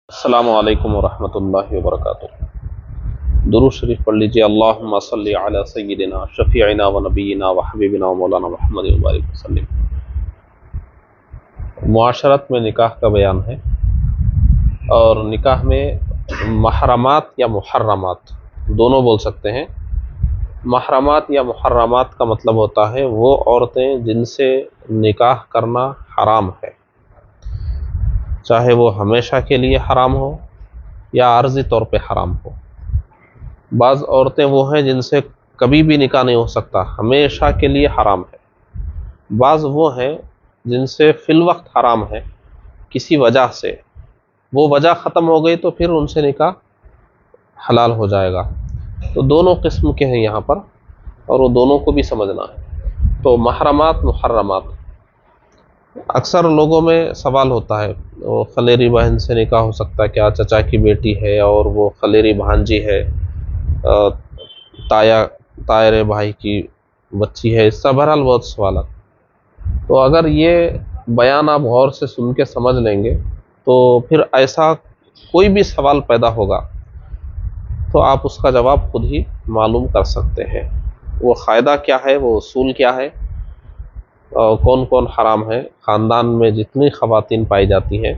السلام علیکم ورحمۃ اللہ وبرکاتہ۔ درود شریف پڑھ لیجیے۔ اللہم صلی علی سیدنا شفیعنا و نبینا و حبیبنا و مولانا محمد مبارک وسلم۔ معاشرت میں نکاح کا بیان ہے، اور نکاح میں محرمات یا محرمات دونوں بول سکتے ہیں۔ محرمات یا محرمات کا مطلب ہوتا ہے وہ عورتیں جن سے نکاح کرنا حرام ہے، چاہے وہ ہمیشہ کے لیے حرام ہو یا عارضی طور پہ حرام ہو۔ بعض عورتیں وہ ہیں جن سے کبھی بھی نکاح نہیں ہو سکتا، ہمیشہ کے لیے حرام ہے۔ بعض وہ ہیں جن سے فی الوقت حرام ہے کسی وجہ سے، وہ وجہ ختم ہو گئی تو پھر ان سے نکاح حلال ہو جائے گا۔ تو دونوں قسم کے ہیں یہاں پر، اور وہ دونوں کو بھی سمجھنا ہے۔ تو محرمات محرمات، اکثر لوگوں میں سوال ہوتا ہے، وہ خلیری بہن سے نکاح ہو سکتا ہے کیا؟ چچا کی بیٹی ہے اور وہ خلیری بھانجی ہے، تائرے بھائی کی بچی ہے، اس کا بہرحال بہت سوالات۔ تو اگر یہ بیان آپ غور سے سن کے سمجھ لیں گے تو پھر ایسا کوئی بھی سوال پیدا ہوگا تو آپ اس کا جواب خود ہی معلوم کر سکتے ہیں۔ وہ قاعدہ کیا ہے، وہ اصول کیا ہے، کون کون حرام ہے، خاندان میں جتنی خواتین پائی جاتی ہیں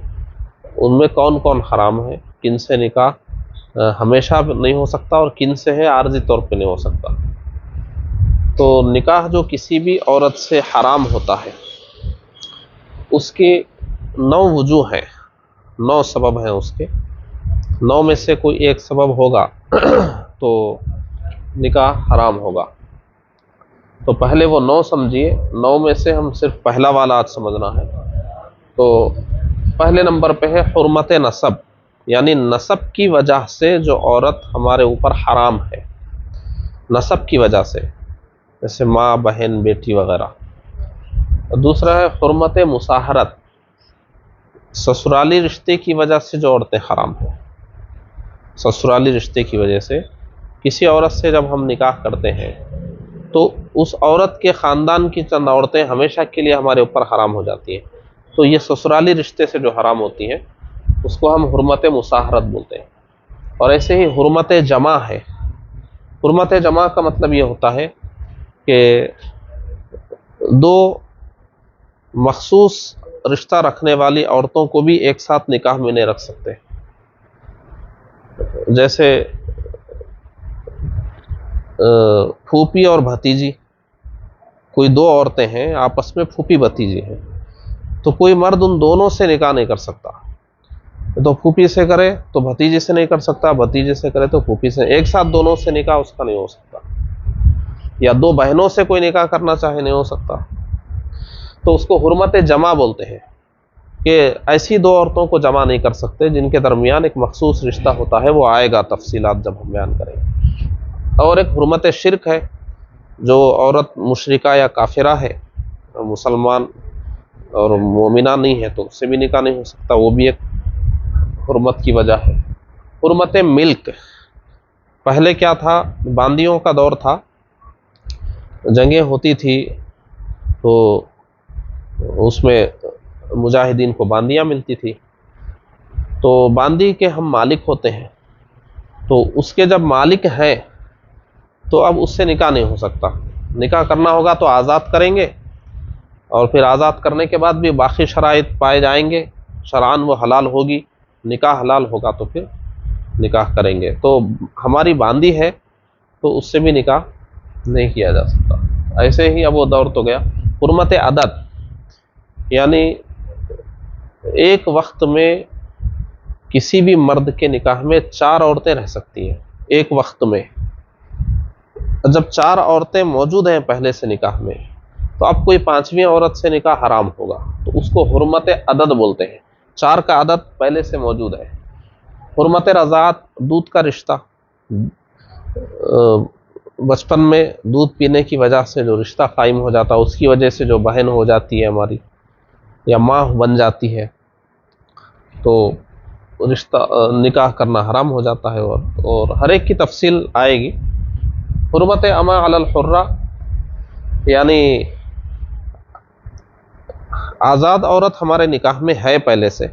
ان میں کون کون حرام ہے، کن سے نکاح ہمیشہ نہیں ہو سکتا اور کن سے ہے عارضی طور پہ نہیں ہو سکتا۔ تو نکاح جو کسی بھی عورت سے حرام ہوتا ہے اس کے 9 وجوہ ہیں، 9 سبب ہیں اس کے، 9 میں سے کوئی ایک سبب ہوگا تو نکاح حرام ہوگا۔ تو پہلے وہ 9 سمجھیے، 9 میں سے ہم صرف پہلا والا آج سمجھنا ہے۔ تو پہلے نمبر پہ ہے حرمت نسب، یعنی نسب کی وجہ سے جو عورت ہمارے اوپر حرام ہے، نسب کی وجہ سے، جیسے ماں، بہن، بیٹی وغیرہ۔ دوسرا ہے حرمت مصاہرت، سسرالی رشتے کی وجہ سے جو عورتیں حرام ہیں، سسرالی رشتے کی وجہ سے کسی عورت سے جب ہم نکاح کرتے ہیں تو اس عورت کے خاندان کی چند عورتیں ہمیشہ کے لیے ہمارے اوپر حرام ہو جاتی ہیں۔ تو یہ سسرالی رشتے سے جو حرام ہوتی ہیں اس کو ہم حرمت مصاہرت بولتے ہیں۔ اور ایسے ہی حرمت جمع ہے۔ حرمت جمع کا مطلب یہ ہوتا ہے کہ 2 مخصوص رشتہ رکھنے والی عورتوں کو بھی ایک ساتھ نکاح میں نہیں رکھ سکتے۔ جیسے پھوپھی اور بھتیجی، کوئی 2 عورتیں ہیں آپس میں پھوپھی بھتیجی ہیں، تو کوئی مرد ان دونوں سے نکاح نہیں کر سکتا۔ تو پھوپھی سے کرے تو بھتیجی سے نہیں کر سکتا، بھتیجے سے کرے تو پھوپھی سے، ایک ساتھ دونوں سے نکاح اس کا نہیں ہو سکتا۔ یا 2 بہنوں سے کوئی نکاح کرنا چاہے نہیں ہو سکتا، تو اس کو حرمت جمع بولتے ہیں کہ ایسی 2 عورتوں کو جمع نہیں کر سکتے جن کے درمیان ایک مخصوص رشتہ ہوتا ہے، وہ آئے گا تفصیلات جب ہم بیان کریں گے۔ اور ایک حرمت شرک ہے، جو عورت مشرکہ یا کافرہ ہے، مسلمان اور مومنہ نہیں ہے تو اس سے بھی نکاح نہیں ہو سکتا، وہ بھی ایک حرمت کی وجہ ہے۔ حرمت ملک، پہلے کیا تھا، باندیوں کا دور تھا، جنگیں ہوتی تھی تو اس میں مجاہدین کو باندیاں ملتی تھی، تو باندی کے ہم مالک ہوتے ہیں، تو اس کے جب مالک ہیں تو اب اس سے نکاح نہیں ہو سکتا۔ نکاح کرنا ہوگا تو آزاد کریں گے، اور پھر آزاد کرنے کے بعد بھی باقی شرائط پائے جائیں گے، شرعاً وہ حلال ہوگی، نکاح حلال ہوگا تو پھر نکاح کریں گے۔ تو ہماری باندی ہے تو اس سے بھی نکاح نہیں کیا جا سکتا۔ ایسے ہی اب وہ دور تو گیا۔ حرمت عدد، یعنی ایک وقت میں کسی بھی مرد کے نکاح میں 4 عورتیں رہ سکتی ہیں ایک وقت میں۔ جب 4 عورتیں موجود ہیں پہلے سے نکاح میں تو اب کوئی 5ویں عورت سے نکاح حرام ہوگا، تو اس کو حرمت عدد بولتے ہیں۔ 4 کا عدد پہلے سے موجود ہے۔ حرمت رضاعت، دودھ کا رشتہ، بچپن میں دودھ پینے کی وجہ سے جو رشتہ قائم ہو جاتا ہے، اس کی وجہ سے جو بہن ہو جاتی ہے ہماری یا ماں بن جاتی ہے تو رشتہ نکاح کرنا حرام ہو جاتا ہے، اور ہر ایک کی تفصیل آئے گی۔ حرمت اما علی الحرہ، یعنی آزاد عورت ہمارے نکاح میں ہے پہلے سے،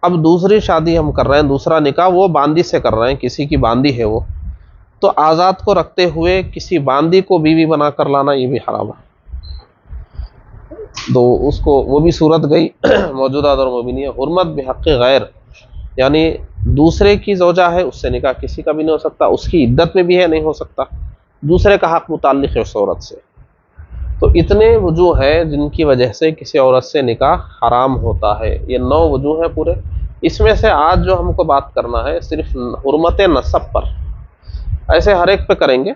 اب دوسری شادی ہم کر رہے ہیں، دوسرا نکاح وہ باندی سے کر رہے ہیں، کسی کی باندی ہے وہ، تو آزاد کو رکھتے ہوئے کسی باندی کو بیوی بنا کر لانا یہ بھی حرام ہے۔ تو اس کو وہ بھی صورت گئی موجودہ دور میں بھی نہیں ہے۔ حرمت بحق غیر، یعنی دوسرے کی زوجہ ہے، اس سے نکاح کسی کا بھی نہیں ہو سکتا، اس کی عدت میں بھی ہے نہیں ہو سکتا، دوسرے کا حق متعلق ہے اس عورت سے۔ تو اتنے وجوہ ہیں جن کی وجہ سے کسی عورت سے نکاح حرام ہوتا ہے، یہ 9 وجوہ ہیں پورے۔ اس میں سے آج جو ہم کو بات کرنا ہے صرف حرمت نسب پر، ایسے ہر ایک پہ کریں گے،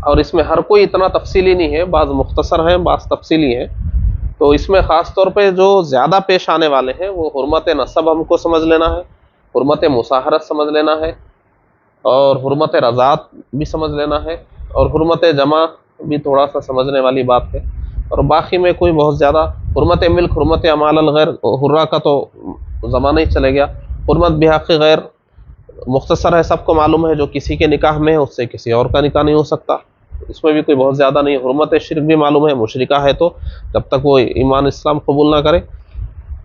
اور اس میں ہر کوئی اتنا تفصیلی نہیں ہے، بعض مختصر ہیں بعض تفصیلی ہیں۔ تو اس میں خاص طور پہ جو زیادہ پیش آنے والے ہیں وہ حرمت نسب ہم کو سمجھ لینا ہے، حرمت مصاہرت سمجھ لینا ہے، اور حرمت رضاعت بھی سمجھ لینا ہے، اور حرمت جمع بھی تھوڑا سا سمجھنے والی بات ہے، اور باقی میں کوئی بہت زیادہ حرمت ملک، حرمت امال الغیر، حرہ کا تو زمانہ ہی چلے گیا۔ حرمت بحق غیر مختصر ہے، سب کو معلوم ہے، جو کسی کے نکاح میں ہے اس سے کسی اور کا نکاح نہیں ہو سکتا، اس میں بھی کوئی بہت زیادہ نہیں۔ حرمت شرک بھی معلوم ہے، مشرکہ ہے تو جب تک وہ ایمان اسلام قبول نہ کرے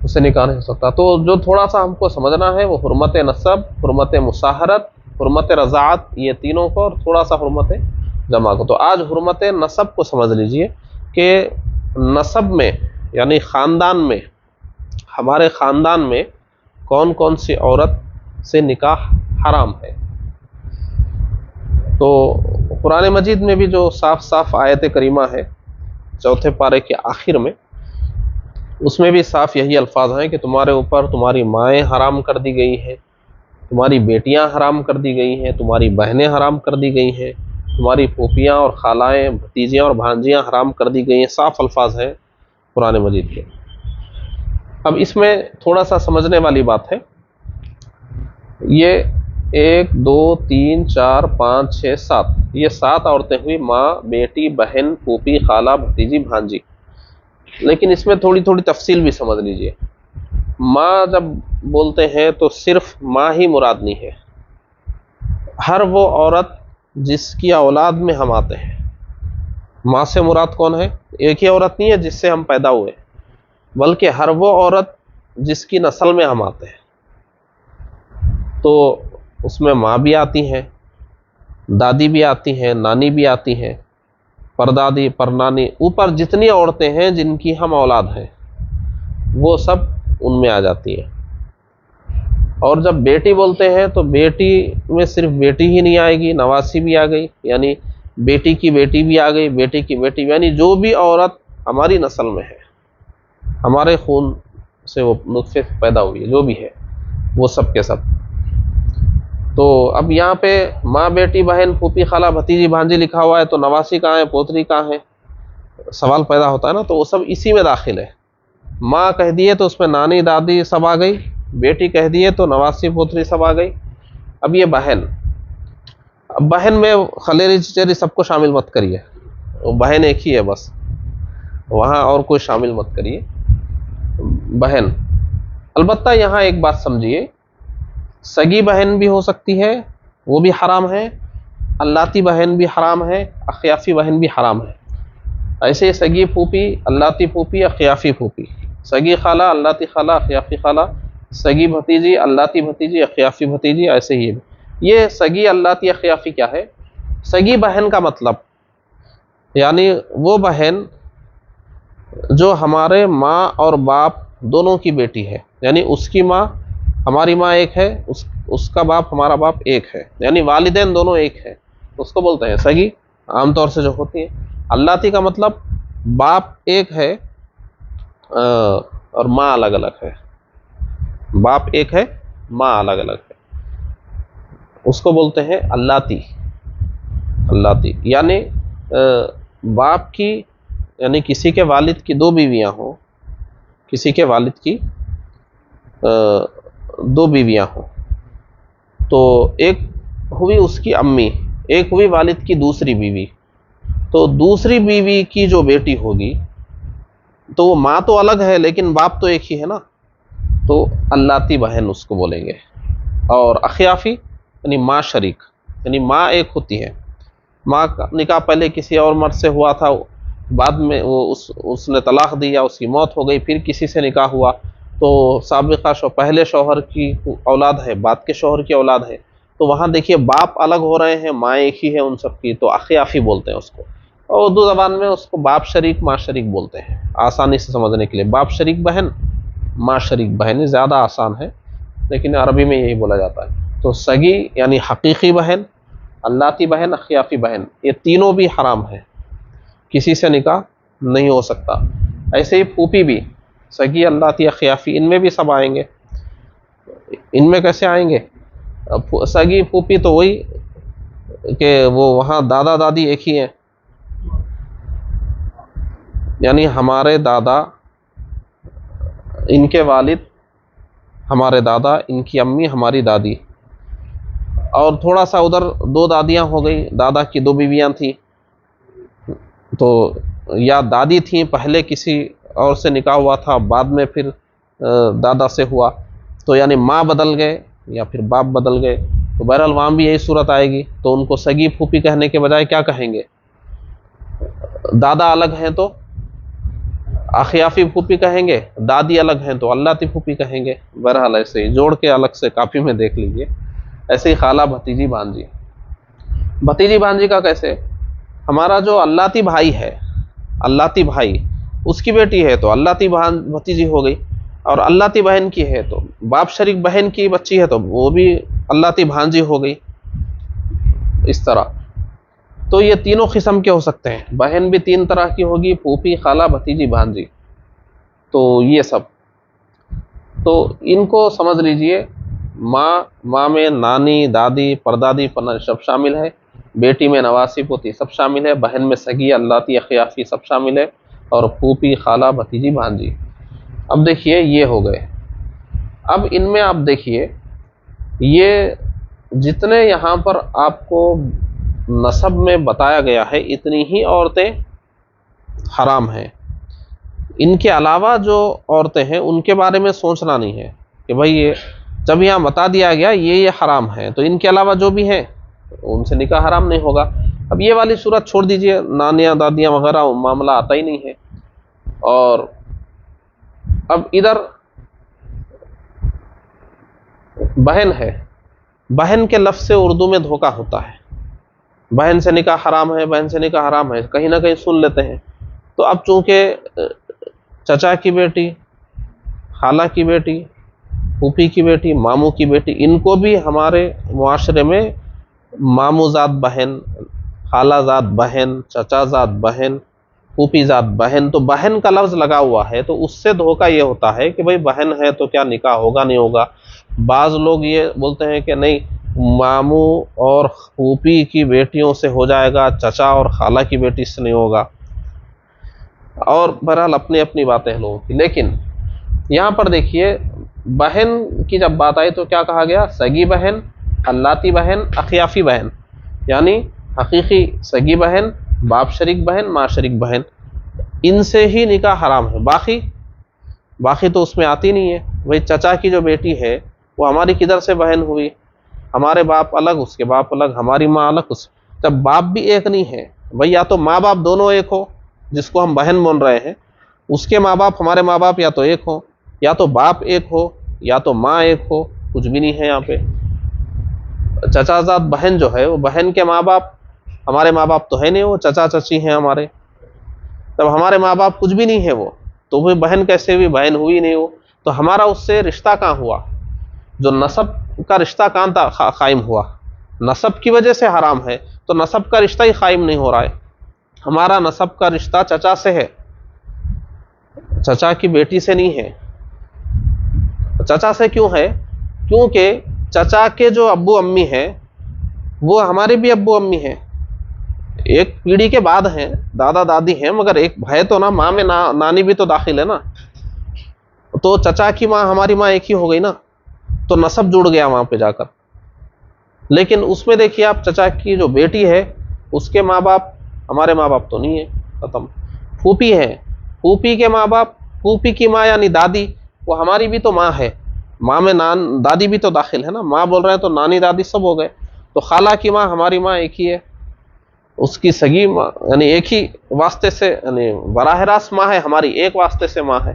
اس سے نکاح نہیں ہو سکتا۔ تو جو تھوڑا سا ہم کو سمجھنا ہے وہ حرمت نسب، حرمت مصاہرت، حرمت رضاعت، یہ تینوں کو، اور تھوڑا سا حرمت جمع کو۔ تو آج حرمت نسب کو سمجھ لیجئے کہ نسب میں یعنی خاندان میں، ہمارے خاندان میں کون کون سی عورت سے نکاح حرام ہے۔ تو قرآن مجید میں بھی جو صاف صاف آیت کریمہ ہے 4 پارے کے آخر میں، اس میں بھی صاف یہی الفاظ ہیں کہ تمہارے اوپر تمہاری مائیں حرام کر دی گئی ہیں، تمہاری بیٹیاں حرام کر دی گئی ہیں، تمہاری بہنیں حرام کر دی گئی ہیں، تمہاری پھوپھیاں اور خالائیں، بھتیجیاں اور بھانجیاں حرام کر دی گئی ہیں۔ صاف الفاظ ہیں قرآن مجید کے۔ اب اس میں تھوڑا سا سمجھنے والی بات ہے، یہ 1 2 3 4 5 6 7 یہ 7 عورتیں ہوئی، ماں، بیٹی، بہن، پھوپھی، خالہ، بھتیجی، بھانجی۔ لیکن اس میں تھوڑی تھوڑی تفصیل بھی سمجھ لیجئے۔ ماں جب بولتے ہیں تو صرف ماں ہی مراد نہیں ہے، ہر وہ عورت جس کی اولاد میں ہم آتے ہیں۔ ماں سے مراد کون ہے؟ ایک ہی عورت نہیں ہے جس سے ہم پیدا ہوئے، بلکہ ہر وہ عورت جس کی نسل میں ہم آتے ہیں۔ تو اس میں ماں بھی آتی ہیں، دادی بھی آتی ہیں، نانی بھی آتی ہیں، پردادی، پرنانی، اوپر جتنی عورتیں ہیں جن کی ہم اولاد ہیں وہ سب ان میں آ جاتی ہیں۔ اور جب بیٹی بولتے ہیں تو بیٹی میں صرف بیٹی ہی نہیں آئے گی، نواسی بھی آ گئی، یعنی بیٹی کی بیٹی بھی آ گئی، بیٹی کی بیٹی، یعنی جو بھی عورت ہماری نسل میں ہے، ہمارے خون سے وہ نطفے سے پیدا ہوئی ہے، جو بھی ہے وہ سب کے سب۔ تو اب یہاں پہ ماں، بیٹی، بہن، پھوپھی، خالہ، بھتیجی، بھانجی لکھا ہوا ہے تو نواسی کہاں ہے، پوتری کہاں ہے، سوال پیدا ہوتا ہے نا۔ تو وہ سب اسی میں داخل ہے۔ ماں کہہ دیے تو اس میں نانی، دادی سب آ گئی، بیٹی کہہ دیے تو نواسی، پوتری سب آ گئی۔ اب یہ بہن، اب بہن میں خلیری چچیری سب کو شامل مت کریے، وہ بہن ایک ہی ہے بس، وہاں اور کوئی شامل مت کریے۔ بہن، البتہ یہاں ایک بات سمجھیے، سگی بہن بھی ہو سکتی ہے، وہ بھی حرام ہے، اللاتی بہن بھی حرام ہے، اخیافی بہن بھی حرام ہے۔ ایسے سگی پھوپھی، اللاتی پھوپھی، اخیافی پھوپھی، سگی خالہ، اللاتی خالہ، اخیافی خالہ، سگی بھتیجی، اللاتی بھتیجی، اخیافی بھتیجی، ایسے ہی۔ یہ سگی، اللاتی، اخیافی کیا ہے؟ سگی بہن کا مطلب یعنی وہ بہن جو ہمارے ماں اور باپ دونوں کی بیٹی ہے، یعنی اس کی ماں ہماری ماں ایک ہے، اس کا باپ ہمارا باپ ایک ہے، یعنی والدین دونوں ایک ہے، اس کو بولتے ہیں سگی، عام طور سے جو ہوتی ہے۔ اللاتی کا مطلب باپ ایک ہے اور ماں الگ الگ ہے، باپ ایک ہے، ماں الگ الگ ہے، اس کو بولتے ہیں اللاتی۔ اللاتی یعنی باپ کی، یعنی کسی کے والد کی 2 بیویاں ہوں، کسی کے والد کی 2 بیویاں ہوں، تو ایک ہوئی اس کی امی، ایک ہوئی والد کی دوسری بیوی، تو دوسری بیوی کی جو بیٹی ہوگی تو وہ ماں تو الگ ہے لیکن باپ تو ایک ہی ہے نا، تو اللاتی بہن اس کو بولیں گے۔ اور اخیافی یعنی ماں شریک، یعنی ماں ایک ہوتی ہے، ماں کا نکاح پہلے کسی اور مرد سے ہوا تھا، بعد میں وہ اس نے طلاق دی یا اس کی موت ہو گئی، پھر کسی سے نکاح ہوا، تو سابقہ پہلے شوہر کی اولاد ہے، بعد کے شوہر کی اولاد ہے، تو وہاں دیکھیے باپ الگ ہو رہے ہیں، ماں ایک ہی ہے ان سب کی، تو اخیافی بولتے ہیں اس کو، اور اردو زبان میں اس کو باپ شریک ماں شریک بولتے ہیں، آسانی سے سمجھنے کے لیے باپ شریک بہن ماں شریک بہن زیادہ آسان ہے، لیکن عربی میں یہی بولا جاتا ہے۔ تو سگی یعنی حقیقی بہن، اللاتی بہن، اخیافی بہن، یہ تینوں بھی حرام ہیں، کسی سے نکاح نہیں ہو سکتا۔ ایسے ہی پھوپھی بھی، سگی، اللاتی، اخیافی، ان میں بھی سب آئیں گے۔ ان میں کیسے آئیں گے؟ سگی پھوپھی تو وہی کہ وہ وہاں دادا دادی ایک ہی ہیں، یعنی ہمارے دادا، ان کے والد ہمارے دادا، ان کی امی ہماری دادی، اور تھوڑا سا ادھر دو دادیاں ہو گئی، دادا کی دو بیویاں تھیں، تو یا دادی تھیں پہلے کسی اور سے نکاح ہوا تھا، بعد میں پھر دادا سے ہوا، تو یعنی ماں بدل گئے یا پھر باپ بدل گئے، تو بہرحال وہاں بھی یہی صورت آئے گی، تو ان کو سگی پھوپھی کہنے کے بجائے کیا کہیں گے؟ دادا الگ ہیں تو اخیافی پھوپھی کہیں گے، دادی الگ ہیں تو اللاتی پھوپھی کہیں گے۔ بہرحال ایسے ہی جوڑ کے الگ سے کاپی میں دیکھ لیجئے۔ ایسے ہی خالہ، بھتیجی، بھانجی۔ بھتیجی بھانجی کا کیسے؟ ہمارا جو اللاتی بھائی ہے، اللاتی بھائی، اس کی بیٹی ہے تو اللاتی بھتیجی ہو گئی، اور اللاتی بہن کی ہے تو باپ شریک بہن کی بچی ہے تو وہ بھی اللاتی بھانجی ہو گئی، اس طرح۔ تو یہ تینوں قسم کے ہو سکتے ہیں، بہن بھی تین طرح کی ہوگی، پھوپھی، خالہ، بھتیجی، بھانجی، تو یہ سب، تو ان کو سمجھ لیجئے۔ ماں میں نانی، دادی، پردادی، سب شامل ہے، بیٹی میں نواسی، پوتی سب شامل ہے، بہن میں سگی، اللاتی، اخیافی سب شامل ہے، اور پھوپھی، خالہ، بھتیجی، بھانجی۔ اب دیکھیے یہ ہو گئے۔ اب ان میں آپ دیکھیے، یہ جتنے یہاں پر آپ کو نسب میں بتایا گیا ہے، اتنی ہی عورتیں حرام ہیں۔ ان کے علاوہ جو عورتیں ہیں ان کے بارے میں سوچنا نہیں ہے کہ بھئی یہ جب یہاں بتا دیا گیا یہ حرام ہے، تو ان کے علاوہ جو بھی ہیں ان سے نکاح حرام نہیں ہوگا۔ اب یہ والی صورت چھوڑ دیجئے، نانیاں، دادیاں وغیرہ معاملہ آتا ہی نہیں ہے۔ اور اب ادھر بہن ہے، بہن کے لفظ سے اردو میں دھوکہ ہوتا ہے، بہن سے نکاح حرام ہے، بہن سے نکاح حرام ہے، کہیں نہ کہیں سن لیتے ہیں۔ تو اب چونکہ چچا کی بیٹی، خالہ کی بیٹی، پھوپھی کی بیٹی، ماموں کی بیٹی، ان کو بھی ہمارے معاشرے میں ماموں ذات بہن، خالہ ذات بہن، چچا ذات بہن، پھوپھی ذات بہن، تو بہن کا لفظ لگا ہوا ہے، تو اس سے دھوکہ یہ ہوتا ہے کہ بھئی بہن ہے تو کیا نکاح ہوگا نہیں ہوگا۔ بعض لوگ یہ بولتے ہیں کہ نہیں، ماموں اور پھوپھی کی بیٹیوں سے ہو جائے گا، چچا اور خالہ کی بیٹی سے نہیں ہوگا، اور بہرحال اپنی اپنی باتیں لوگوں کی۔ لیکن یہاں پر دیکھیے، بہن کی جب بات آئی تو کیا کہا گیا؟ سگی بہن، اللاتی بہن، اخیافی بہن، یعنی حقیقی سگی بہن، باپ شریک بہن، ماں شریک بہن، ان سے ہی نکاح حرام ہے۔ باقی تو اس میں آتی نہیں ہے۔ بھئی چچا کی جو بیٹی ہے وہ ہماری کدھر سے بہن ہوئی؟ ہمارے باپ الگ، اس کے باپ الگ، ہماری ماں الگ، جب باپ بھی ایک نہیں ہے، بھئی یا تو ماں باپ دونوں ایک ہو جس کو ہم بہن بول رہے ہیں، اس کے ماں باپ ہمارے ماں باپ یا تو ایک ہو، یا تو باپ ایک ہو، یا تو ماں ایک ہو، کچھ بھی نہیں ہے یہاں پہ۔ چچا ذات بہن جو ہے، وہ بہن کے ماں باپ ہمارے ماں باپ تو ہے نہیں، وہ چچا چچی ہیں ہمارے، تب ہمارے ماں باپ کچھ بھی نہیں ہے وہ، تو وہ بہن کیسے ہوئی؟ بہن ہوئی نہیں وہ، تو ہمارا اس سے رشتہ کہاں ہوا؟ جو نسب کا رشتہ کہاں قائم ہوا؟ نسب کی وجہ سے حرام ہے، تو نسب کا رشتہ ہی قائم نہیں ہو رہا ہے۔ ہمارا نسب کا رشتہ چچا سے ہے، چچا کی بیٹی سے نہیں ہے۔ چچا سے کیوں ہے؟ کیونکہ چچا کے جو ابو امی ہیں وہ ہمارے بھی ابو امی ہیں، ایک پیڑھی کے بعد ہیں، دادا دادی ہیں، مگر ایک ہے تو نا، ماں میں نانی بھی تو داخل ہے نا، تو چچا کی ماں ہماری ماں ایک ہی ہو گئی نا، تو نسب جڑ گیا وہاں پہ جا کر۔ لیکن اس میں دیکھیے آپ، چچا کی جو بیٹی ہے اس کے ماں باپ ہمارے ماں باپ تو نہیں ہے، ختم۔ پھوپھی ہے، پھوپھی کے ماں باپ، پھوپھی کی ماں یعنی دادی، وہ ہماری بھی تو ماں ہے، ماں میں دادی بھی تو داخل ہے نا، ماں بول رہے ہیں تو نانی دادی سب ہو گئے۔ تو خالہ کی ماں ہماری ماں ایک ہی ہے، اس کی سگی ماں یعنی ایک ہی واسطے سے، یعنی براہ راست ماں ہے ہماری، ایک واسطے سے ماں ہے۔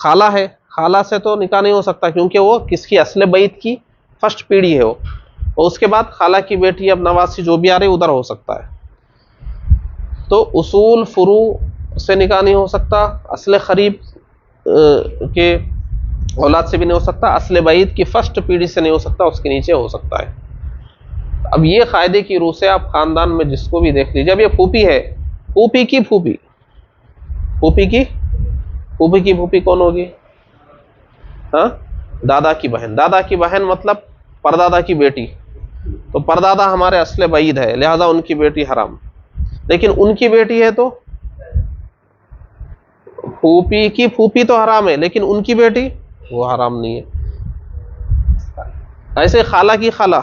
خالہ ہے, خالہ سے تو نکاح نہیں ہو سکتا کیونکہ وہ کس کی اصل بیت کی فرسٹ پیڑھی ہے وہ, اور اس کے بعد خالہ کی بیٹی اب نواسی جو بھی آ رہی ادھر ہو سکتا ہے. تو اصول فروع سے نکاح نہیں ہو سکتا, اصل قریب کے اولاد سے بھی نہیں ہو سکتا, اصل بعید کی فرسٹ پیڑھی سے نہیں ہو سکتا, اس کے نیچے ہو سکتا ہے. اب یہ قاعدے کی روح سے آپ خاندان میں جس کو بھی دیکھ لیجیے. اب یہ پھوپھی ہے, پھوپھی کی پھوپھی, پھوپھی کی پھوپھی کی پھوپھی کون ہوگی؟ ہاں, دادا کی بہن. دادا کی بہن مطلب پردادا کی بیٹی. تو پردادا ہمارے اصل بعید ہے, لہذا ان کی بیٹی حرام. لیکن ان کی بیٹی ہے تو پھوپھی کی پھوپھی تو حرام ہے, لیکن ان کی بیٹی وہ حرام نہیں ہے. ایسے خالہ کی خالہ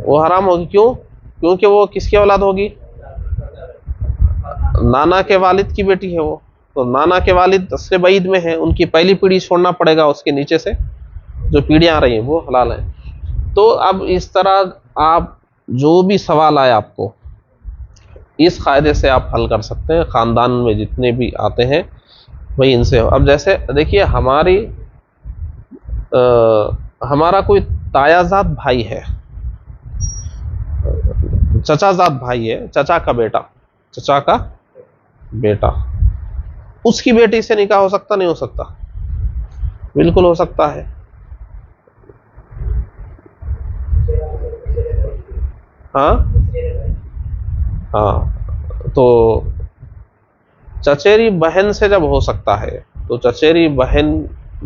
وہ حرام ہوگی. کیوں؟ کیونکہ وہ کس کی اولاد ہوگی؟ نانا کے والد کی بیٹی ہے وہ. تو نانا کے والد اصل بعید میں ہیں, ان کی پہلی پیڑھی چھوڑنا پڑے گا, اس کے نیچے سے جو پیڑھیاں آ رہی ہیں وہ حلال ہیں. تو اب اس طرح آپ جو بھی سوال آئے آپ کو اس قاعدے سے آپ حل کر سکتے ہیں. خاندان میں جتنے بھی آتے ہیں وہی ان سے. اب جیسے دیکھیے ہمارا کوئی تایا زاد بھائی ہے, چچا زاد بھائی ہے, چچا کا بیٹا, چچا کا بیٹا, اس کی بیٹی سے نکاح ہو سکتا نہیں ہو سکتا؟ بالکل ہو سکتا ہے. ہاں ہاں, تو چچیری بہن سے جب ہو سکتا ہے تو چچیری بہن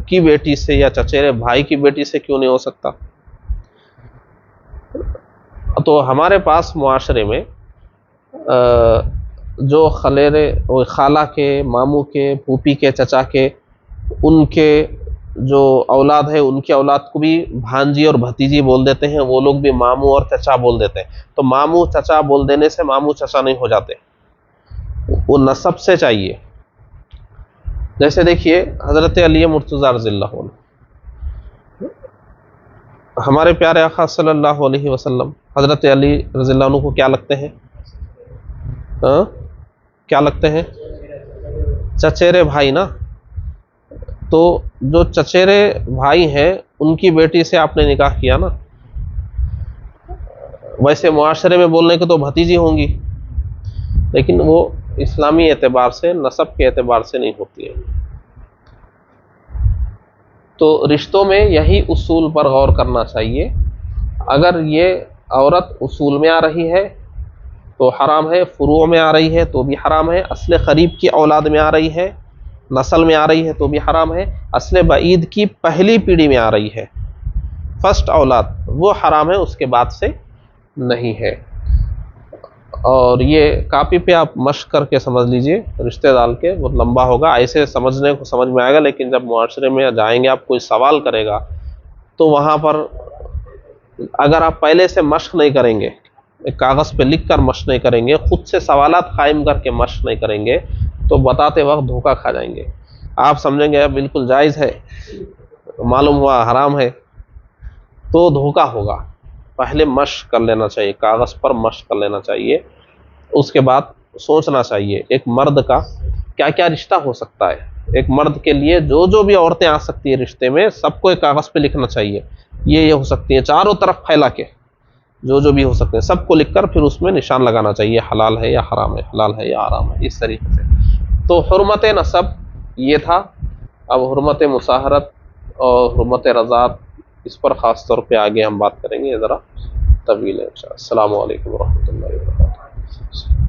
کی بیٹی سے یا چچیرے بھائی کی بیٹی سے کیوں نہیں ہو سکتا؟ تو ہمارے پاس معاشرے میں جو خلیرے خالہ کے, ماموں کے, پھوپھی کے, چچا کے, ان کے جو اولاد ہے ان کی اولاد کو بھی بھانجی اور بھتیجی بول دیتے ہیں, وہ لوگ بھی ماموں اور چچا بول دیتے ہیں. تو ماموں چچا بول دینے سے ماموں چچا نہیں ہو جاتے, وہ نسب سے چاہیے. جیسے دیکھیے حضرت علی مرتضیٰ رضی اللہ عنہ, ہمارے پیارے آقا صلی اللہ علیہ وسلم حضرت علی رضی اللہ عنہ کو کیا لگتے ہیں؟ کیا لگتے ہیں؟ چچیرے بھائی نا. تو جو چچیرے بھائی ہیں ان کی بیٹی سے آپ نے نکاح کیا نا, ویسے معاشرے میں بولنے کو تو بھتیجی ہوں گی, لیکن وہ اسلامی اعتبار سے, نسب کے اعتبار سے نہیں ہوتی ہے. تو رشتوں میں یہی اصول پر غور کرنا چاہیے. اگر یہ عورت اصول میں آ رہی ہے تو حرام ہے, فروع میں آ رہی ہے تو بھی حرام ہے, اصل قریب کی اولاد میں آ رہی ہے, نسل میں آ رہی ہے تو بھی حرام ہے, اصل بعید کی پہلی پیڑھی میں آ رہی ہے, فرسٹ اولاد, وہ حرام ہے, اس کے بعد سے نہیں ہے. اور یہ کاپی پہ آپ مشق کر کے سمجھ لیجئے, رشتے ڈال کے, بہت لمبا ہوگا, ایسے سمجھنے کو سمجھ میں آئے گا, لیکن جب معاشرے میں جائیں گے آپ کوئی سوال کرے گا تو وہاں پر اگر آپ پہلے سے مشق نہیں کریں گے, ایک کاغذ پہ لکھ کر مشق نہیں کریں گے, خود سے سوالات قائم کر کے مشق نہیں کریں گے, تو بتاتے وقت دھوکہ کھا جائیں گے. آپ سمجھیں گے بالکل جائز ہے, معلوم ہوا حرام ہے, تو دھوکہ ہوگا. پہلے مشق کر لینا چاہیے, کاغذ پر مشق کر لینا چاہیے, اس کے بعد سوچنا چاہیے ایک مرد کا کیا کیا رشتہ ہو سکتا ہے. ایک مرد کے لیے جو بھی عورتیں آ سکتی ہیں رشتے میں, سب کو ایک کاغذ پہ لکھنا چاہیے, یہ ہو سکتی ہیں, چاروں طرف پھیلا کے جو بھی ہو سکتے ہیں سب کو لکھ کر پھر اس میں نشان لگانا چاہیے, حلال ہے یا حرام ہے, حلال ہے یا حرام ہے, اس طریقے سے. تو حرمت نسب یہ تھا. اب حرمت مصاہرت اور حرمت رضاعت, اس پر خاص طور پہ آگے ہم بات کریں گے, ذرا طویل ہے. السلام علیکم ورحمۃ اللہ وبرکاتہ.